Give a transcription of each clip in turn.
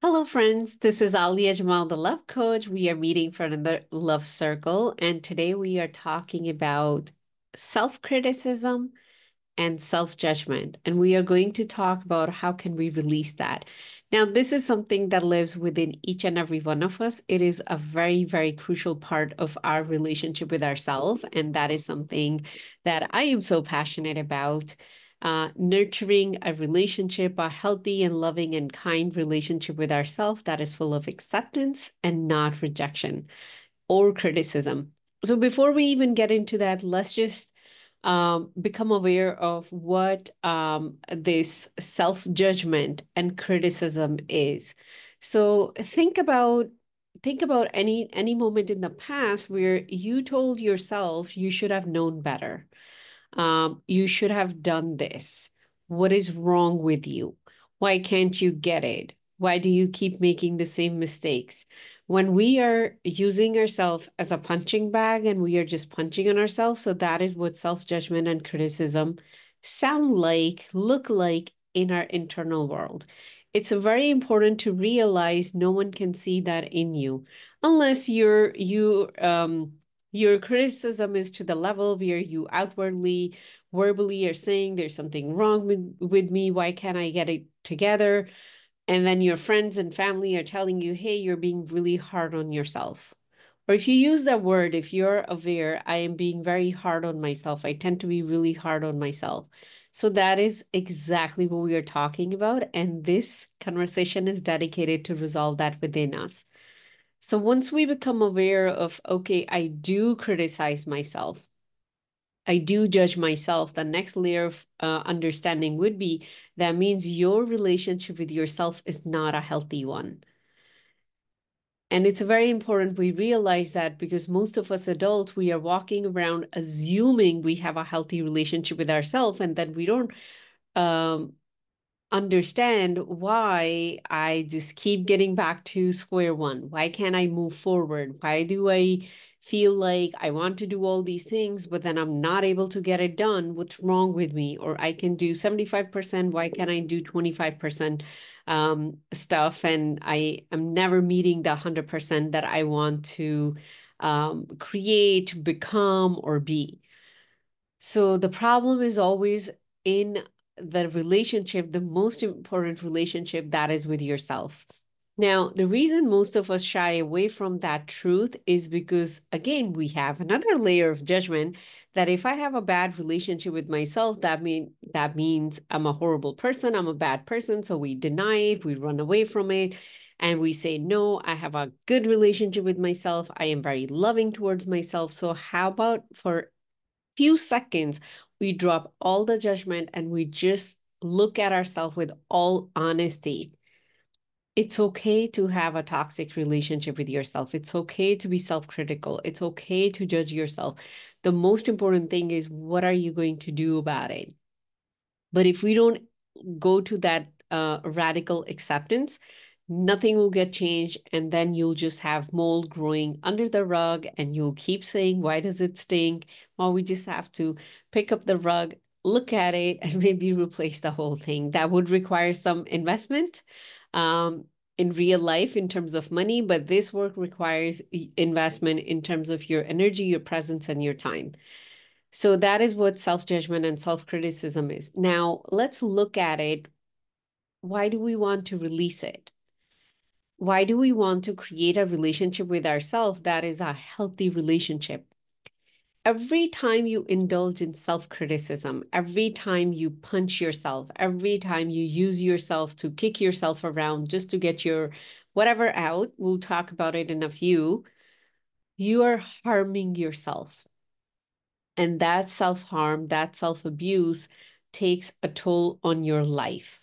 Hello, friends. This is Alia Jamal, the love coach. We are meeting for another love circle, and today we are talking about self-criticism and self-judgment. And we are going to talk about how can we release that. Now, this is something that lives within each and every one of us. It is a very, very crucial part of our relationship with ourselves, and that is something that I am so passionate about. Nurturing a relationship, a healthy and loving and kind relationship with ourselves that is full of acceptance and not rejection or criticism. So before we even get into that, let's just become aware of what this self-judgment and criticism is. So think about any moment in the past where you told yourself you should have known better. You should have done this. What is wrong with you? Why can't you get it? Why do you keep making the same mistakes? When we are using ourselves as a punching bag and we are just punching on ourselves, so that is what self-judgment and criticism sound like, look like in our internal world. It's very important to realize no one can see that in you unless your criticism is to the level where you outwardly, verbally are saying there's something wrong with me. Why can't I get it together? And then your friends and family are telling you, hey, you're being really hard on yourself. Or if you use that word, if you're aware, I am being very hard on myself. I tend to be really hard on myself. So that is exactly what we are talking about. And this conversation is dedicated to resolve that within us. So once we become aware of, okay, I do criticize myself, I do judge myself, the next layer of understanding would be that means your relationship with yourself is not a healthy one. And it's very important we realize that because most of us adults, we are walking around assuming we have a healthy relationship with ourselves, and then we don't um, understand why I just keep getting back to square one. Why can't I move forward? Why do I feel like I want to do all these things, but then I'm not able to get it done? What's wrong with me? Or I can do 75%. Why can't I do 25% stuff? And I am never meeting the 100% that I want to create, become, or be. So the problem is always in the relationship, the most important relationship that is with yourself. Now, the reason most of us shy away from that truth is because, again, we have another layer of judgment that if I have a bad relationship with myself, that means I'm a horrible person, I'm a bad person. So we deny it, we run away from it, and we say, no, I have a good relationship with myself. I am very loving towards myself. So how about for few seconds, we drop all the judgment and we just look at ourselves with all honesty. It's okay to have a toxic relationship with yourself. It's okay to be self-critical. It's okay to judge yourself. The most important thing is what are you going to do about it? But if we don't go to that radical acceptance, nothing will get changed. And then you'll just have mold growing under the rug and you'll keep saying, why does it stink? Well, we just have to pick up the rug, look at it, and maybe replace the whole thing. That would require some investment. In real life in terms of money, but this work requires investment in terms of your energy, your presence, and your time. So that is what self-judgment and self-criticism is. Now, let's look at it. Why do we want to release it? Why do we want to create a relationship with ourselves that is a healthy relationship? Every time you indulge in self-criticism, every time you punch yourself, every time you use yourself to kick yourself around just to get your whatever out, we'll talk about it in a few, you are harming yourself. And that self-harm, that self-abuse takes a toll on your life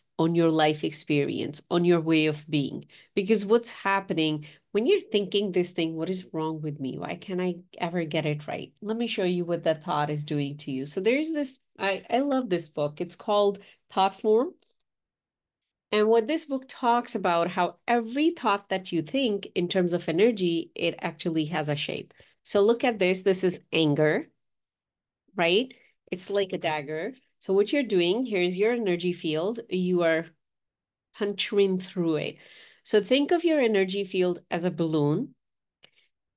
experience, on your way of being. Because what's happening when you're thinking this thing, what is wrong with me? Why can't I ever get it right? Let me show you what that thought is doing to you. So there's this, I love this book. It's called Thought Form. And what this book talks about how every thought that you think in terms of energy, it actually has a shape. So look at this. This is anger, right? It's like a dagger. So what you're doing, here's your energy field. You are punching through it. So think of your energy field as a balloon.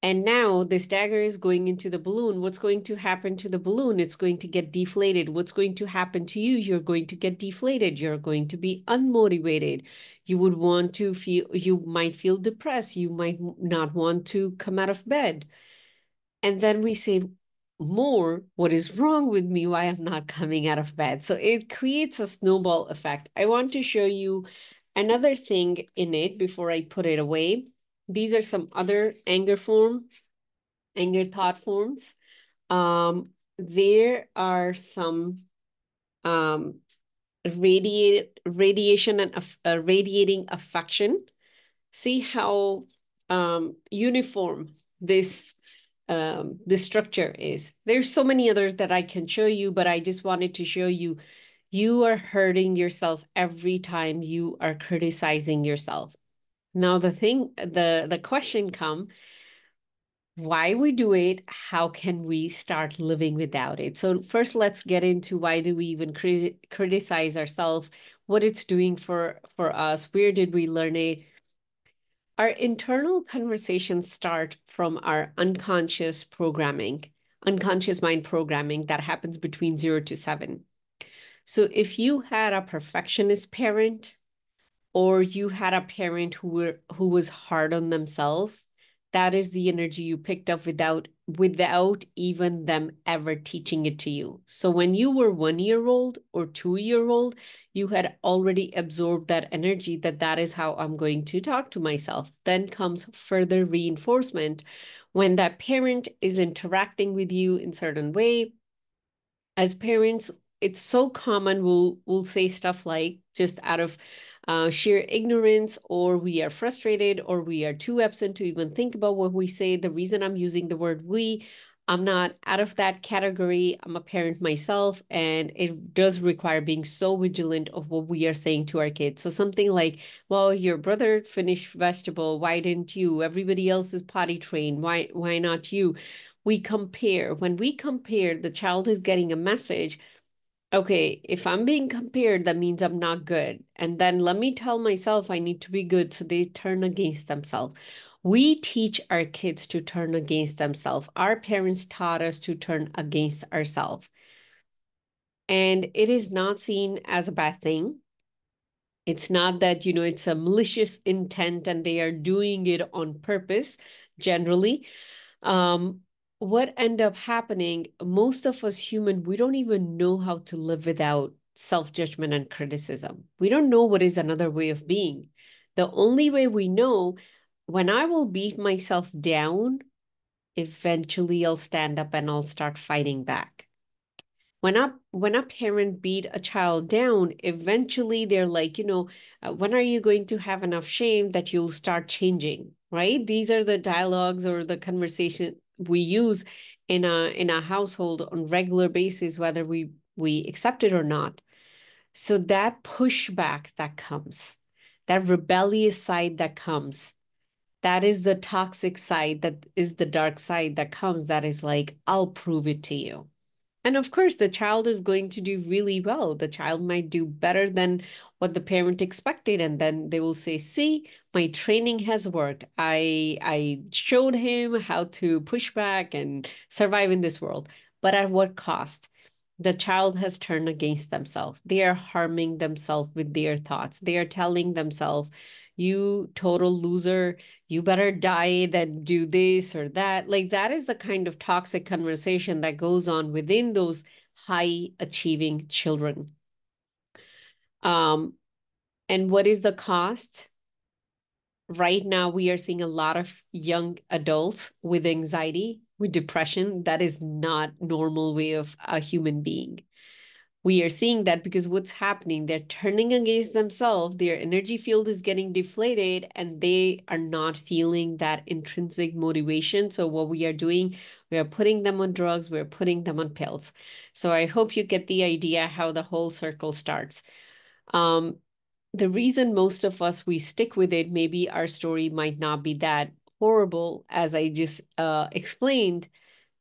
And now this dagger is going into the balloon. What's going to happen to the balloon? It's going to get deflated. What's going to happen to you? You're going to get deflated. You're going to be unmotivated. You would want to feel, you might feel depressed. You might not want to come out of bed. And then we say more, what is wrong with me? Why I'm not coming out of bed? So it creates a snowball effect. I want to show you another thing in it before I put it away. These are some other anger thought forms. There are some radiation and radiating affection. See how uniform this structure is. There's so many others that I can show you, but I just wanted to show you, you are hurting yourself every time you are criticizing yourself. Now the question come, why we do it, how can we start living without it? So first, let's get into why do we even criticize ourselves, what it's doing for us, where did we learn it? Our internal conversations start from our unconscious programming, unconscious mind programming that happens between 0 to 7. So if you had a perfectionist parent, or you had a parent who was hard on themselves, that is the energy you picked up without even them ever teaching it to you. So when you were 1 year old or 2 year old, you had already absorbed that energy, that is how I'm going to talk to myself. Then comes further reinforcement when that parent is interacting with you in certain way. As parents, it's so common, we'll say stuff like, just out of sheer ignorance, or we are frustrated, or we are too absent to even think about what we say. The reason I'm using the word we, I'm not out of that category. I'm a parent myself, and it does require being so vigilant of what we are saying to our kids. So something like, well, your brother finished vegetable, why didn't you? Everybody else is potty trained, why not you? We compare. When we compare, the child is getting a message. Okay, if I'm being compared, that means I'm not good. And then let me tell myself I need to be good. So they turn against themselves. We teach our kids to turn against themselves. Our parents taught us to turn against ourselves. And it is not seen as a bad thing. It's not that, it's a malicious intent and they are doing it on purpose, generally. Um, what end up happening, most of us human, we don't even know how to live without self-judgment and criticism. We don't know what is another way of being. The only way we know, when I will beat myself down, eventually I'll stand up and I'll start fighting back. When a parent beat a child down, eventually they're like, when are you going to have enough shame that you'll start changing, right? These are the dialogues or the conversation we use in a household on regular basis, whether we accept it or not. So that pushback that comes, that rebellious side that comes, that is the toxic side, that is the dark side that comes, that is like, I'll prove it to you. And of course, the child is going to do really well. The child might do better than what the parent expected. And then they will say, see, my training has worked. I showed him how to push back and survive in this world. But at what cost? The child has turned against themselves. They are harming themselves with their thoughts. They are telling themselves, you total loser, you better die than do this or that. Like, that is the kind of toxic conversation that goes on within those high achieving children. Um, and what is the cost? Right now, we are seeing a lot of young adults with anxiety, with depression. That is not normal way of a human being. We are seeing that because what's happening, they're turning against themselves, their energy field is getting deflated, and they are not feeling that intrinsic motivation. So what we are doing, we are putting them on drugs, we're putting them on pills. So I hope you get the idea how the whole circle starts. The reason most of us, we stick with it, maybe our story might not be that horrible as I just explained.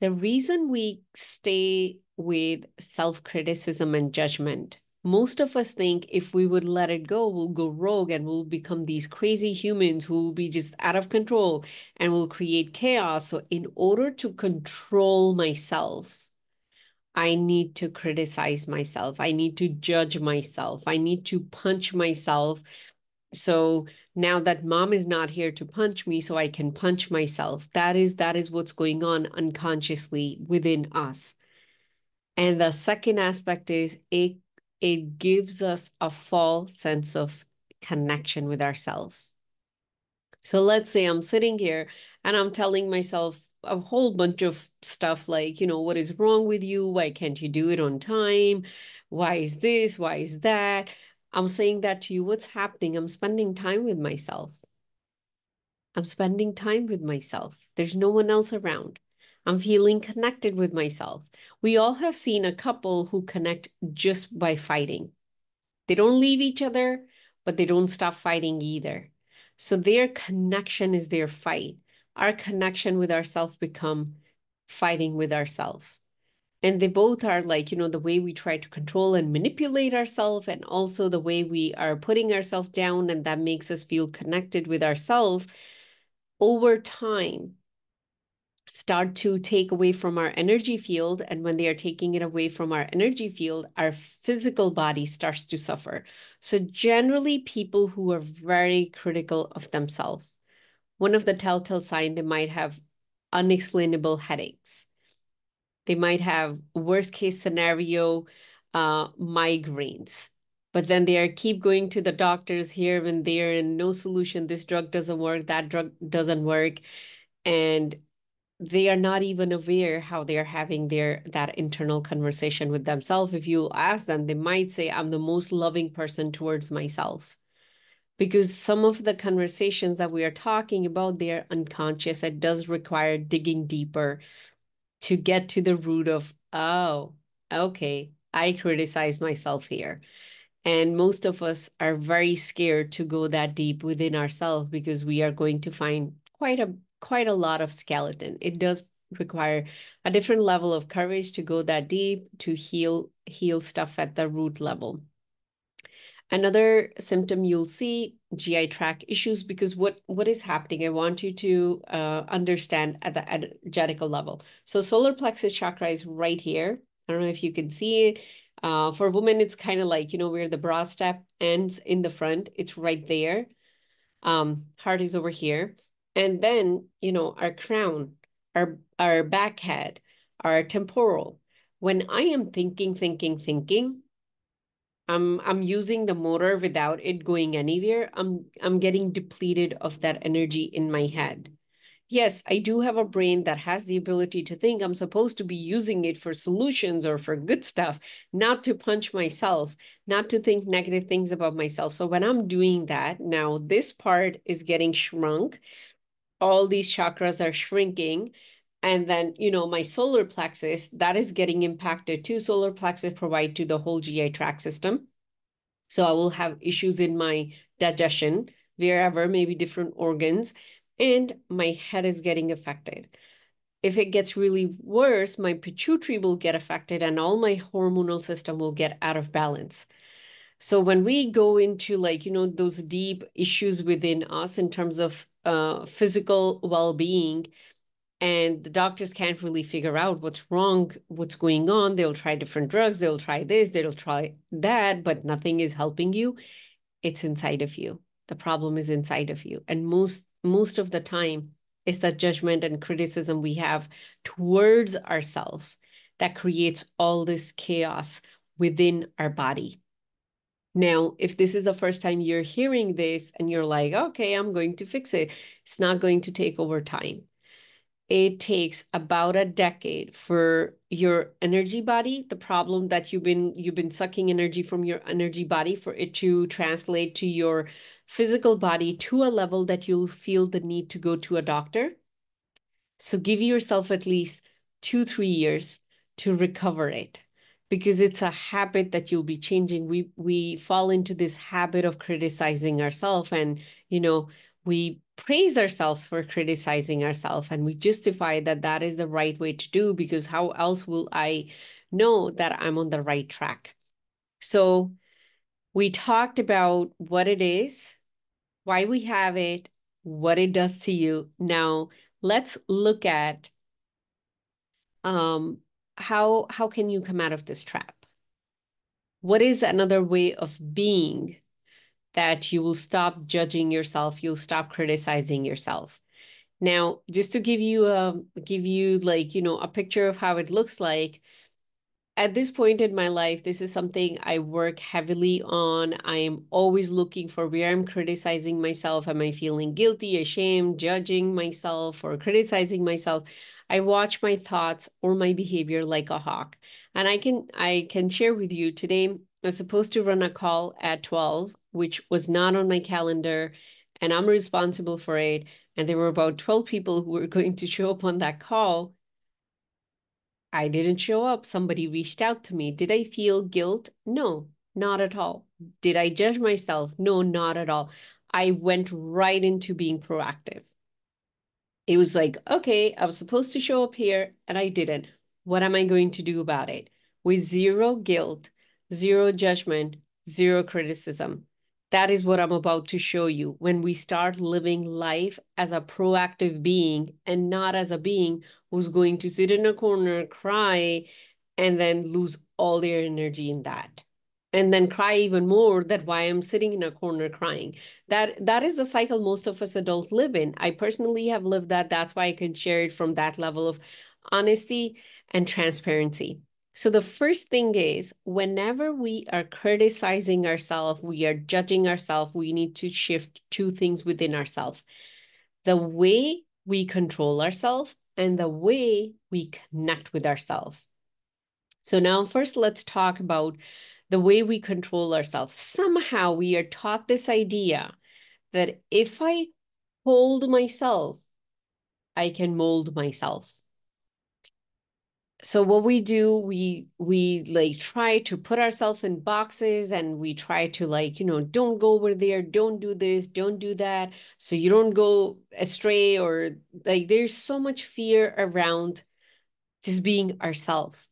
The reason we stay with self-criticism and judgment Most of us think if we would let it go, we'll go rogue and we'll become these crazy humans who will be just out of control and will create chaos. So in order to control myself, I need to criticize myself. I need to judge myself. I need to punch myself. So now that mom is not here to punch me, so I can punch myself. That is what's going on unconsciously within us. And the second aspect is it gives us a false sense of connection with ourselves. So let's say I'm sitting here and I'm telling myself a whole bunch of stuff like, what is wrong with you? Why can't you do it on time? Why is this? Why is that? I'm saying that to you. What's happening? I'm spending time with myself. I'm spending time with myself. There's no one else around. I'm feeling connected with myself. We all have seen a couple who connect just by fighting. They don't leave each other, but they don't stop fighting either. So their connection is their fight. Our connection with ourselves become fighting with ourselves. And they both are like, the way we try to control and manipulate ourselves, and also the way we are putting ourselves down, and that makes us feel connected with ourselves over time start to take away from our energy field. And when they are taking it away from our energy field, our physical body starts to suffer. So generally, people who are very critical of themselves, one of the telltale signs, they might have unexplainable headaches. They might have worst case scenario migraines. But then they are keep going to the doctors here and there and no solution. This drug doesn't work. That drug doesn't work. And they are not even aware how they are having that internal conversation with themselves. If you ask them, they might say, I'm the most loving person towards myself. Because some of the conversations that we are talking about, they are unconscious. It does require digging deeper to get to the root of, oh, okay, I criticize myself here. And most of us are very scared to go that deep within ourselves because we are going to find quite a lot of skeleton. It does require a different level of courage to go that deep to heal stuff at the root level. Another symptom you'll see, GI tract issues, because what is happening? I want you to understand at the energetical level. So solar plexus chakra is right here. I don't know if you can see it. For women, it's kind of like, where the bra strap ends in the front. It's right there. Heart is over here. And then, our crown, our back head, our temporal. When I am thinking, I'm using the motor without it going anywhere. I'm getting depleted of that energy in my head. Yes, I do have a brain that has the ability to think. I'm supposed to be using it for solutions or for good stuff, not to punch myself, not to think negative things about myself. So when I'm doing that, now this part is getting shrunk. All these chakras are shrinking. And then, my solar plexus, that is getting impacted too. Solar plexus provide to the whole GI tract system. So I will have issues in my digestion, wherever, maybe different organs, and my head is getting affected. If it gets really worse, my pituitary will get affected and all my hormonal system will get out of balance. So when we go into those deep issues within us in terms of physical well-being, and the doctors can't really figure out what's wrong, what's going on, they'll try different drugs, they'll try this, they'll try that, but nothing is helping you. It's inside of you. The problem is inside of you. And most of the time, it's that judgment and criticism we have towards ourselves that creates all this chaos within our body. Now, if this is the first time you're hearing this and you're like, okay, I'm going to fix it, it's not going to take over time. It takes about a decade for your energy body, the problem that you've been sucking energy from your energy body, for it to translate to your physical body to a level that you'll feel the need to go to a doctor. So give yourself at least 2-3 years to recover it, because it's a habit that you'll be changing. We fall into this habit of criticizing ourselves, and we praise ourselves for criticizing ourselves, and we justify that that is the right way to do, because how else will I know that I'm on the right track? So we talked about what it is, why we have it, what it does to you. Now let's look at how can you come out of this trap? What is another way of being that you will stop judging yourself, you'll stop criticizing yourself? Now, just to give you like, a picture of how it looks like, at this point in my life, this is something I work heavily on. I am always looking for where I'm criticizing myself. Am I feeling guilty, ashamed, judging myself, or criticizing myself? I watch my thoughts or my behavior like a hawk. And I can share with you today, I was supposed to run a call at 12, which was not on my calendar, and I'm responsible for it. And there were about 12 people who were going to show up on that call. I didn't show up. Somebody reached out to me. Did I feel guilt? No, not at all. Did I judge myself? No, not at all. I went right into being proactive. It was like, okay, I was supposed to show up here and I didn't. What am I going to do about it? With zero guilt, zero judgment, zero criticism. That is what I'm about to show you when we start living life as a proactive being and not as a being who's going to sit in a corner, cry, and then lose all their energy in that. And then cry even more that why I'm sitting in a corner crying. That is the cycle most of us adults live in. I personally have lived that. That's why I can share it from that level of honesty and transparency. So the first thing is whenever we are criticizing ourselves, we are judging ourselves, we need to shift two things within ourselves. The way we control ourselves and the way we connect with ourselves. So now first let's talk about the way we control ourselves. Somehow we are taught this idea that if I hold myself, I can mold myself. So what we do, we like try to put ourselves in boxes and we try to like, don't go over there, don't do this, don't do that, so you don't go astray, or like there's so much fear around just being ourselves.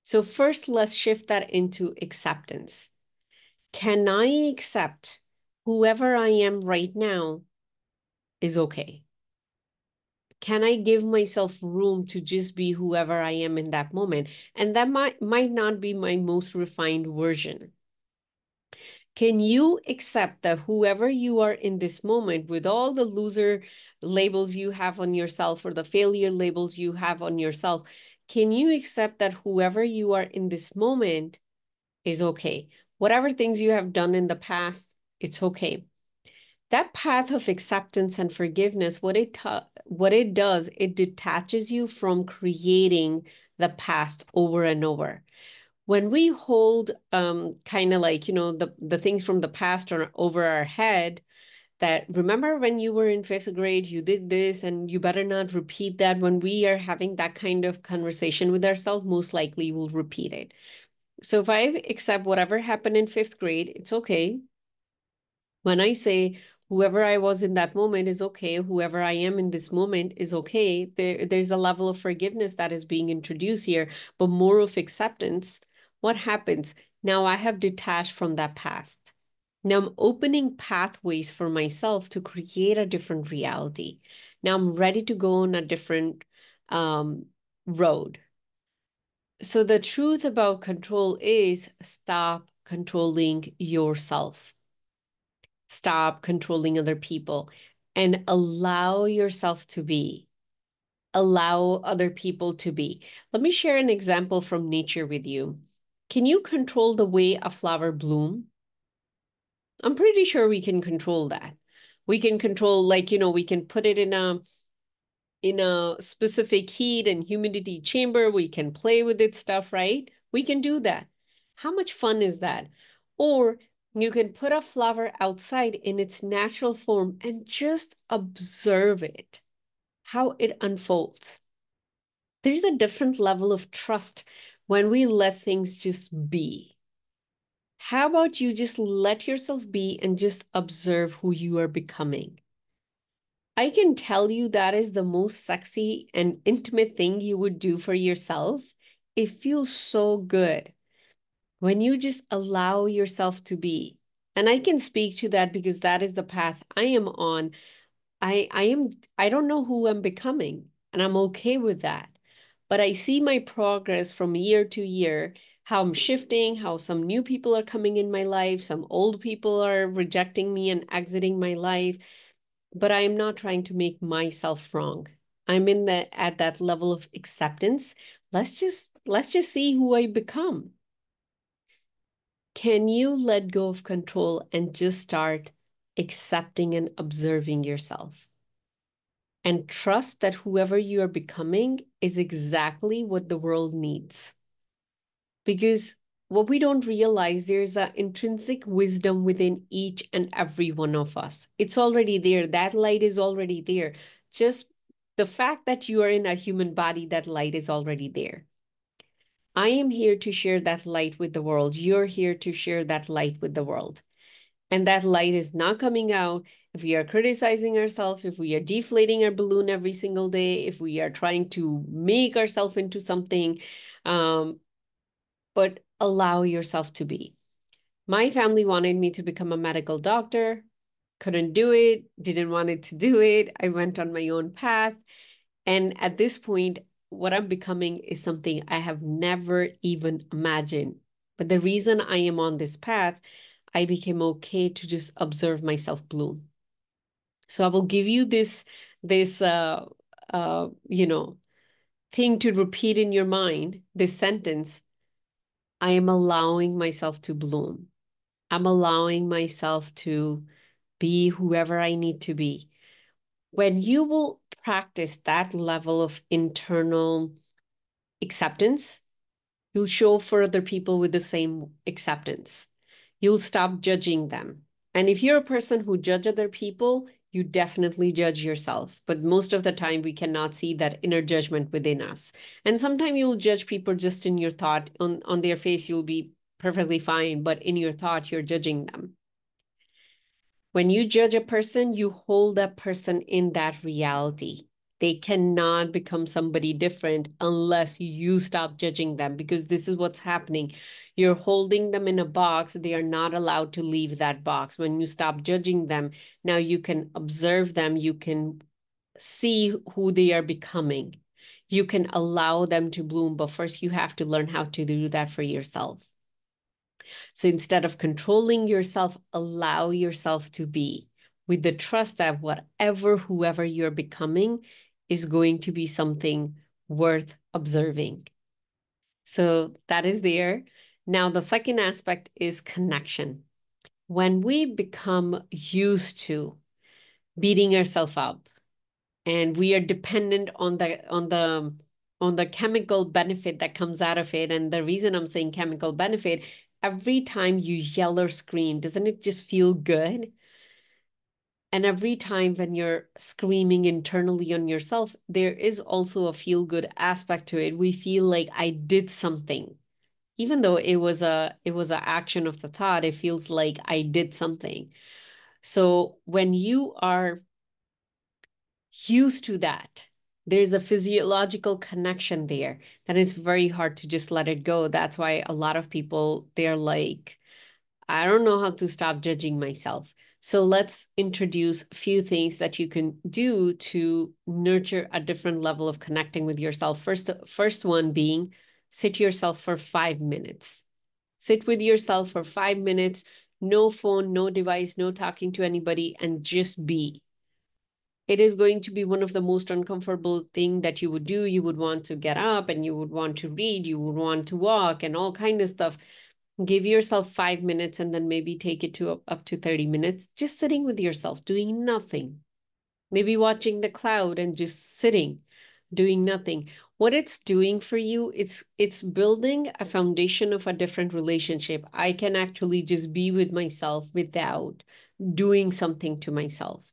So first, let's shift that into acceptance. Can I accept whoever I am right now is okay? Can I give myself room to just be whoever I am in that moment? And that might not be my most refined version. Can you accept that whoever you are in this moment, with all the loser labels you have on yourself or the failure labels you have on yourself, can you accept that whoever you are in this moment is okay? Whatever things you have done in the past, it's okay. That path of acceptance and forgiveness, what it does, it detaches you from creating the past over and over. When we hold kind of like, the things from the past or over our head, that remember when you were in fifth grade, you did this and you better not repeat that. When we are having that kind of conversation with ourselves, most likely we'll repeat it. So if I accept whatever happened in fifth grade, it's okay. When I say whoever I was in that moment is okay, whoever I am in this moment is okay, there's a level of forgiveness that is being introduced here, but more of acceptance. What happens? Now I have detached from that past. Now I'm opening pathways for myself to create a different reality. Now I'm ready to go on a different road. So the truth about control is stop controlling yourself. Stop controlling other people and allow yourself to be. Allow other people to be. Let me share an example from nature with you. Can you control the way a flower bloom? I'm pretty sure we can control that. We can control, like, we can put it in a specific heat and humidity chamber. We can play with its stuff, right? We can do that. How much fun is that? Or you can put a flower outside in its natural form and just observe it, how it unfolds. There's a different level of trust when we let things just be. How about you just let yourself be and just observe who you are becoming? I can tell you that is the most sexy and intimate thing you would do for yourself. It feels so good. when you just allow yourself to be. And I can speak to that because that is the path I am on. I don't know who I'm becoming, and I'm okay with that. But I see my progress from year to year, how I'm shifting, how some new people are coming in my life, some old people are rejecting me and exiting my life. But I am not trying to make myself wrong. I'm in that at that level of acceptance. Let's just see who I become. Can you let go of control and just start accepting and observing yourself? And trust that whoever you are becoming is exactly what the world needs. Because what we don't realize, there's an intrinsic wisdom within each and every one of us. It's already there. That light is already there. Just the fact that you are in a human body, that light is already there. I am here to share that light with the world. You're here to share that light with the world. And that light is not coming out if we are criticizing ourselves, if we are deflating our balloon every single day, if we are trying to make ourselves into something, but allow yourself to be. My family wanted me to become a medical doctor, couldn't do it, didn't want it to do it. I went on my own path. And at this point, what I'm becoming is something I have never even imagined. But the reason I am on this path, I became okay to just observe myself bloom. So I will give you this you know thing to repeat in your mind, this sentence. I am allowing myself to bloom. I'm allowing myself to be whoever I need to be. When you will practice that level of internal acceptance, you'll show for other people with the same acceptance. You'll stop judging them. And if you're a person who judge other people, you definitely judge yourself. But most of the time, we cannot see that inner judgment within us. And sometimes you'll judge people just in your thought. On their face, you'll be perfectly fine, but in your thought, you're judging them. When you judge a person, you hold that person in that reality. They cannot become somebody different unless you stop judging them, because this is what's happening. You're holding them in a box. They are not allowed to leave that box. When you stop judging them, now you can observe them. You can see who they are becoming. You can allow them to bloom, but first you have to learn how to do that for yourself. So instead of controlling yourself, allow yourself to be with the trust that whoever you're becoming is going to be something worth observing. So that is there. Now, the second aspect is connection. When we become used to beating ourselves up, and we are dependent on the chemical benefit that comes out of it. And the reason I'm saying chemical benefit, every time you yell or scream, doesn't it just feel good? And every time when you're screaming internally on yourself, there is also a feel good aspect to it. We feel like I did something. Even though it was a action of the thought, it feels like I did something. So when you are used to that, there's a physiological connection there that it's very hard to just let it go. That's why a lot of people, they're like, I don't know how to stop judging myself. So let's introduce a few things that you can do to nurture a different level of connecting with yourself. First one being, sit yourself for 5 minutes. Sit with yourself for 5 minutes, no phone, no device, no talking to anybody, and just be. It is going to be one of the most uncomfortable thing that you would do. You would want to get up and you would want to read, you would want to walk and all kind of stuff. Give yourself 5 minutes and then maybe take it to up to 30 minutes, just sitting with yourself, doing nothing. Maybe watching the cloud and just sitting, doing nothing. What it's doing for you, it's building a foundation of a different relationship. I can actually just be with myself without doing something to myself.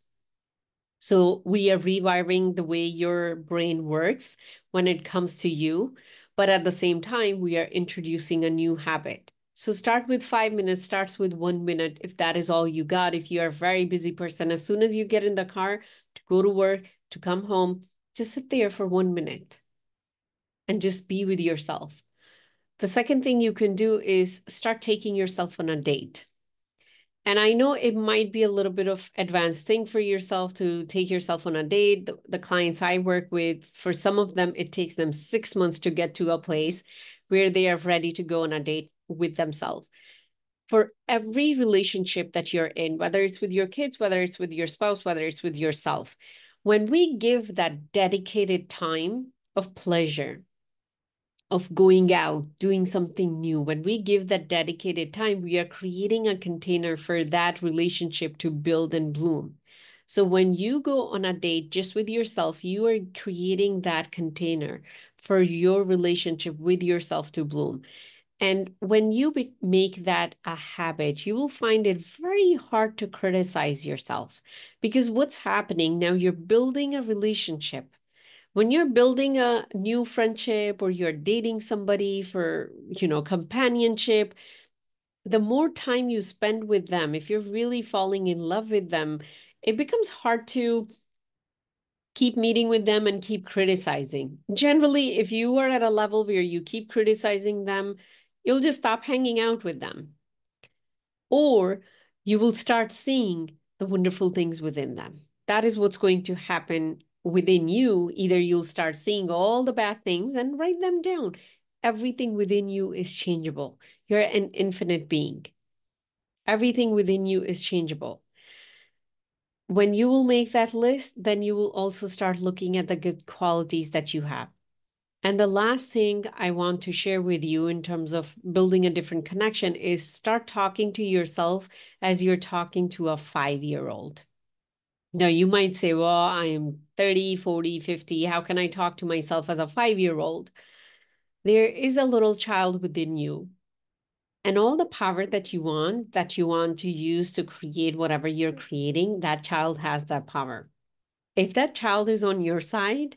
So we are rewiring the way your brain works when it comes to you. But at the same time, we are introducing a new habit. So start with 5 minutes, starts with 1 minute. If that is all you got, if you are a very busy person, as soon as you get in the car to go to work, to come home, just sit there for 1 minute and just be with yourself. The second thing you can do is start taking yourself on a date. And I know it might be a little bit of advanced thing for yourself to take yourself on a date. The clients I work with, for some of them, it takes them 6 months to get to a place where they are ready to go on a date with themselves. For every relationship that you're in, whether it's with your kids, whether it's with your spouse, whether it's with yourself, when we give that dedicated time of pleasure, of going out, doing something new, when we give that dedicated time, we are creating a container for that relationship to build and bloom. So when you go on a date just with yourself, you are creating that container for your relationship with yourself to bloom. And when you make that a habit, you will find it very hard to criticize yourself, because what's happening now, you're building a relationship. When you're building a new friendship or you're dating somebody for, companionship, the more time you spend with them, if you're really falling in love with them, it becomes hard to keep meeting with them and keep criticizing. Generally, if you are at a level where you keep criticizing them, you'll just stop hanging out with them. Or you will start seeing the wonderful things within them. That is what's going to happen within you. Either you'll start seeing all the bad things and write them down. Everything within you is changeable. You're an infinite being. Everything within you is changeable. When you will make that list, then you will also start looking at the good qualities that you have. And the last thing I want to share with you in terms of building a different connection is start talking to yourself as you're talking to a 5-year-old. Now, you might say, well, I'm 30, 40, 50. How can I talk to myself as a 5-year-old? There is a little child within you. And all the power that you want to use to create whatever you're creating, that child has that power. If that child is on your side,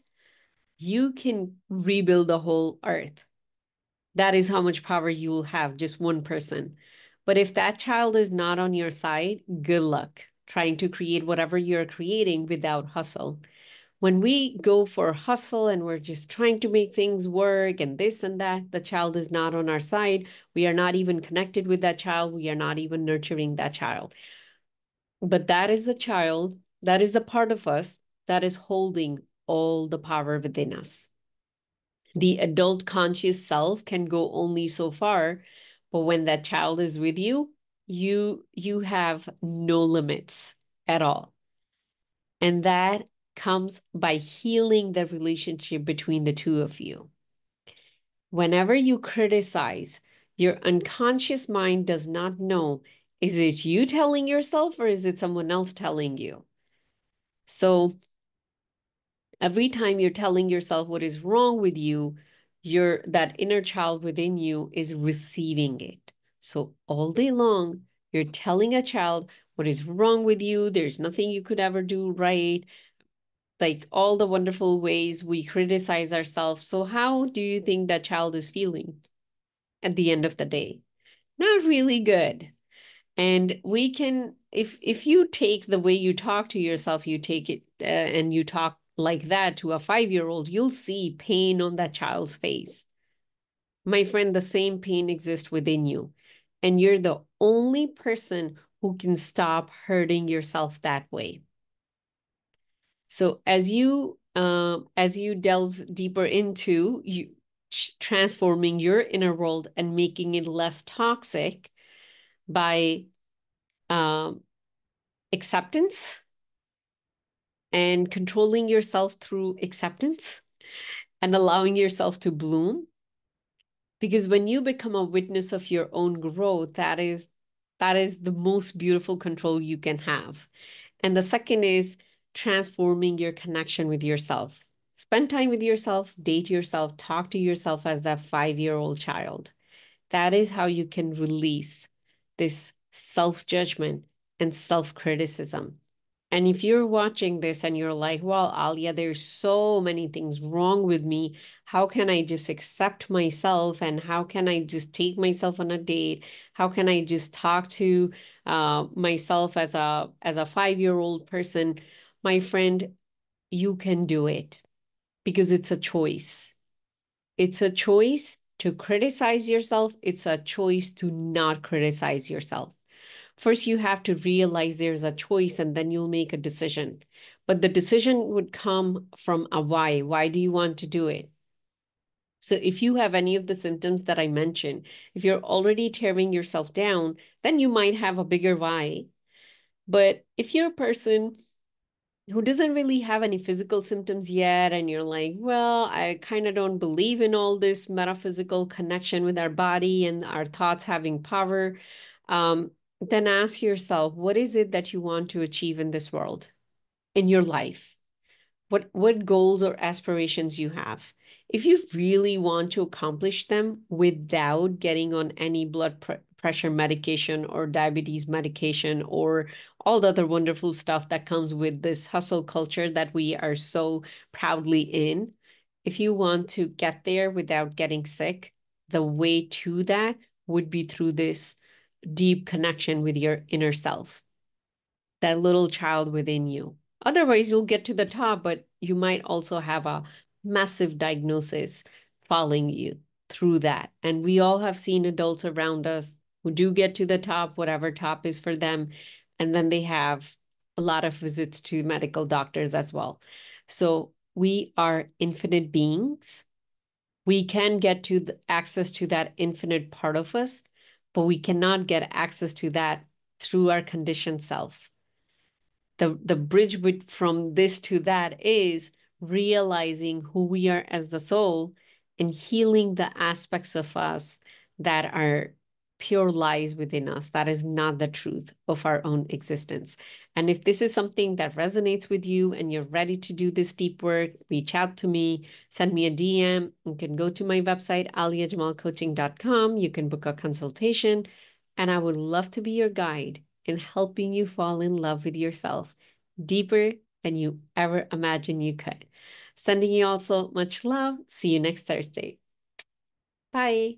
you can rebuild the whole earth. That is how much power you will have, just one person. But if that child is not on your side, good luck trying to create whatever you're creating without hustle. When we go for hustle and we're just trying to make things work and this and that, the child is not on our side. We are not even connected with that child. We are not even nurturing that child. But that is the child, that is the part of us that is holding all the power within us. The adult conscious self can go only so far, but when that child is with you, you have no limits at all. And that comes by healing the relationship between the two of you. Whenever you criticize, your unconscious mind does not know, is it you telling yourself or is it someone else telling you? So every time you're telling yourself what is wrong with you, that inner child within you is receiving it. So all day long, you're telling a child what is wrong with you. There's nothing you could ever do right. Like all the wonderful ways we criticize ourselves. So how do you think that child is feeling at the end of the day? Not really good. And we can, if you take the way you talk to yourself, you take it and you talk like that to a 5-year-old, you'll see pain on that child's face. My friend, the same pain exists within you. And you're the only person who can stop hurting yourself that way. So as you delve deeper into transforming your inner world and making it less toxic by um, acceptance and controlling yourself through acceptance and allowing yourself to bloom. Because when you become a witness of your own growth, that is the most beautiful control you can have. And the second is transforming your connection with yourself. Spend time with yourself, date yourself, talk to yourself as that 5-year-old child. That is how you can release this self-judgment and self-criticism. And if you're watching this and you're like, well, Alia, there's so many things wrong with me. How can I just accept myself? And how can I just take myself on a date? How can I just talk to myself as a 5-year-old person? My friend, you can do it because it's a choice. It's a choice to criticize yourself, it's a choice to not criticize yourself. First, you have to realize there's a choice and then you'll make a decision. But the decision would come from a why. Why do you want to do it? So if you have any of the symptoms that I mentioned, if you're already tearing yourself down, then you might have a bigger why. But if you're a person who doesn't really have any physical symptoms yet, and you're like, well, I kind of don't believe in all this metaphysical connection with our body and our thoughts having power, then ask yourself, what is it that you want to achieve in this world, in your life? What goals or aspirations you have. If you really want to accomplish them without getting on any pressure medication or diabetes medication or all the other wonderful stuff that comes with this hustle culture that we are so proudly in, if you want to get there without getting sick, the way to that would be through this deep connection with your inner self, that little child within you. Otherwise, you'll get to the top, but you might also have a massive diagnosis following you through that. And we all have seen adults around us who do get to the top, whatever top is for them. And then they have a lot of visits to medical doctors as well. So we are infinite beings. We can get to access to that infinite part of us, but we cannot get access to that through our conditioned self. The bridge from this to that is realizing who we are as the soul and healing the aspects of us that are pure lies within us. That is not the truth of our own existence. And if this is something that resonates with you and you're ready to do this deep work, reach out to me, send me a DM. You can go to my website, aliajamalcoaching.com. You can book a consultation, and I would love to be your guide in helping you fall in love with yourself deeper than you ever imagined you could. Sending you also much love. See you next Thursday. Bye.